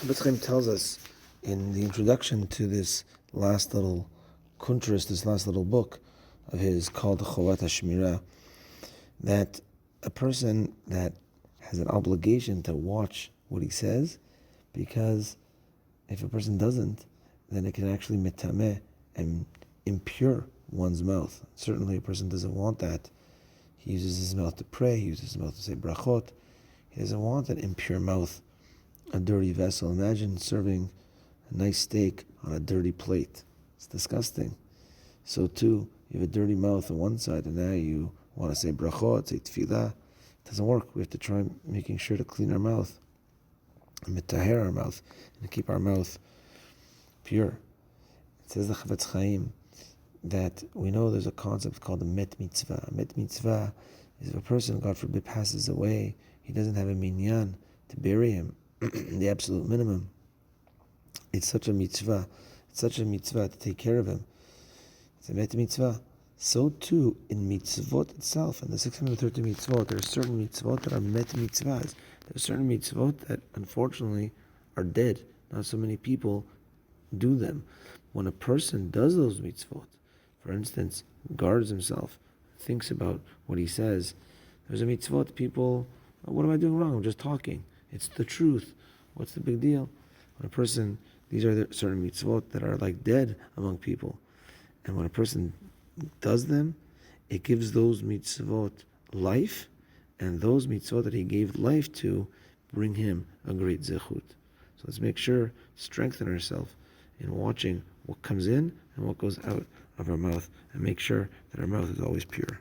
Chafetz Chaim tells us in the introduction to this last little kuntras, this last little book of his called the Chovat HaShmirah, that a person that has an obligation to watch what he says, because if a person doesn't, then it can actually mitameh and impure one's mouth. Certainly a person doesn't want that. He uses his mouth to pray, he uses his mouth to say brachot. He doesn't want an impure mouth, a dirty vessel. Imagine serving a nice steak on a dirty plate. It's disgusting. So too, you have a dirty mouth on one side, and now you want to say brachot, say tefillah. It doesn't work. We have to try making sure to clean our mouth, and mitaher our mouth, and keep our mouth pure. It says the Chafetz Chaim that we know there's a concept called the met mitzvah. Met mitzvah is if a person, God forbid, passes away, he doesn't have a minyan to bury him, the absolute minimum. It's such a mitzvah. It's such a mitzvah to take care of him. It's a met mitzvah. So too, in mitzvot itself, in the 630 mitzvot, there are certain mitzvot that are met mitzvahs. There are certain mitzvot that, unfortunately, are dead. Not so many people do them. When a person does those mitzvot, for instance, guards himself, thinks about what he says, there's a mitzvot, people, what am I doing wrong? I'm just talking. It's the truth. What's the big deal? When a person, these are the certain mitzvot that are like dead among people. And when a person does them, it gives those mitzvot life, and those mitzvot that he gave life to bring him a great zechut. So let's make sure, strengthen ourselves in watching what comes in and what goes out of our mouth, and make sure that our mouth is always pure.